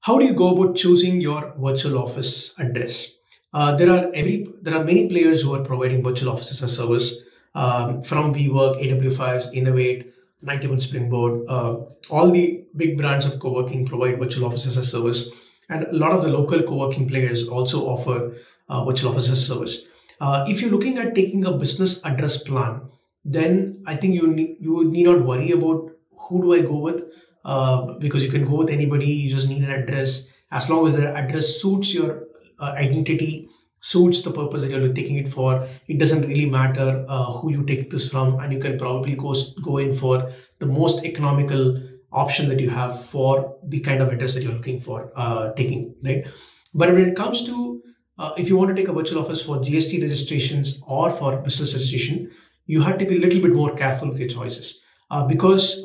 How do you go about choosing your virtual office address? There are many players who are providing virtual office as a service, from WeWork, AWS, Innovate, 91 Springboard. All the big brands of co-working provide virtual office as a service, and a lot of the local co-working players also offer virtual office as a service. If you're looking at taking a business address plan, then I think you need not worry about who do I go with, because you can go with anybody. You just need an address. As long as the address suits your identity, suits the purpose that you're taking it for, it doesn't really matter who you take this from, and you can probably go in for the most economical option that you have for the kind of address that you're looking for taking, right? But when it comes to if you want to take a virtual office for GST registrations or for business registration, you have to be a little bit more careful with your choices, because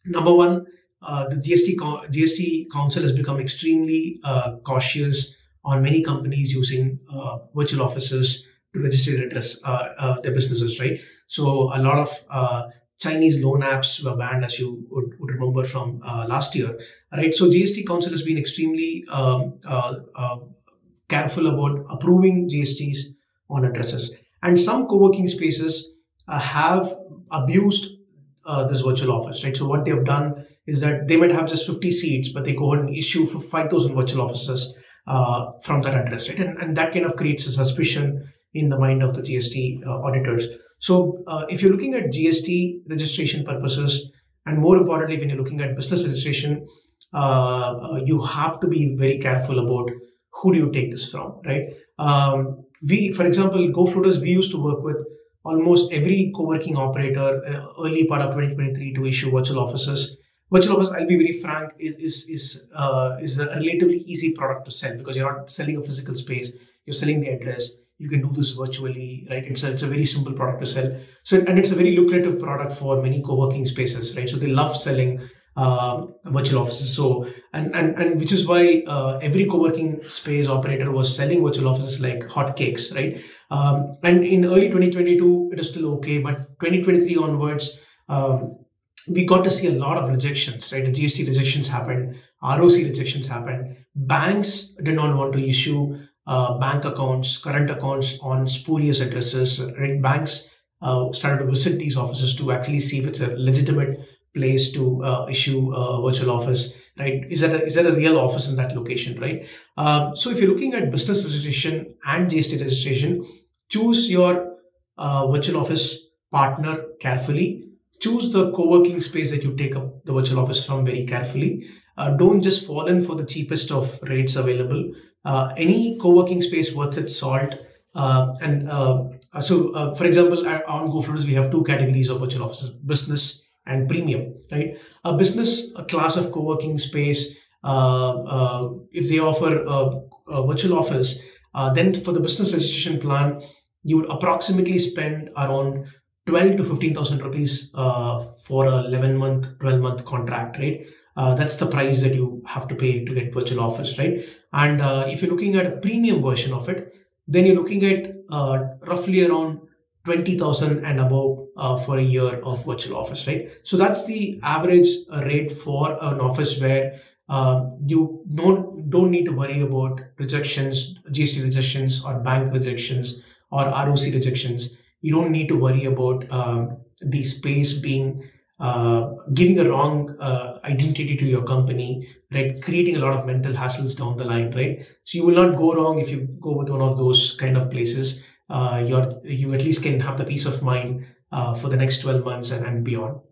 number one, the GST Council has become extremely cautious on many companies using virtual offices to register their businesses, right? So a lot of Chinese loan apps were banned, as you would remember from last year, right? So GST Council has been extremely careful about approving GSTs on addresses. And some co-working spaces have abused this virtual office, right? So what they have done is that they might have just 50 seats, but they go ahead and issue for 5,000 virtual offices from that address, right? And that kind of creates a suspicion in the mind of the GST auditors. So if you're looking at GST registration purposes, and more importantly, when you're looking at business registration, you have to be very careful about who do you take this from, right? For example, GoFloaters, we used to work with almost every co-working operator early part of 2023 to issue virtual offices. Virtual office, I'll be very frank, is a relatively easy product to sell, because you're not selling a physical space, you're selling the address. You can do this virtually, right? It's a very simple product to sell. So, and it's a very lucrative product for many co-working spaces, right? So they love selling virtual offices. So, and which is why every co-working space operator was selling virtual offices like hotcakes, right? And in early 2022, it is still okay, but 2023 onwards, we got to see a lot of rejections, right? The GST rejections happened, ROC rejections happened. Banks did not want to issue bank accounts, current accounts on spurious addresses, right? Banks started to visit these offices to actually see if it's a legitimate place to issue a virtual office, right? Is that a real office in that location, right? So if you're looking at business registration and GST registration, choose your virtual office partner carefully. Choose the co-working space that you take up the virtual office from very carefully. Don't just fall in for the cheapest of rates available. Any co-working space worth its salt. So, for example, on GoFloaters, we have two categories of virtual offices: business and premium, right? A business class of co-working space, if they offer a virtual office, then for the business registration plan, you would approximately spend around 12 to 15,000 rupees for a 11-month, 12-month contract, right? That's the price that you have to pay to get virtual office, right? And if you're looking at a premium version of it, then you're looking at roughly around 20,000 and above for a year of virtual office, right? So that's the average rate for an office where you don't need to worry about rejections, GST rejections or bank rejections or ROC rejections. You don't need to worry about the space being giving a wrong identity to your company, right? Creating a lot of mental hassles down the line, right? So you will not go wrong if you go with one of those kind of places. You at least can have the peace of mind for the next 12 months and beyond.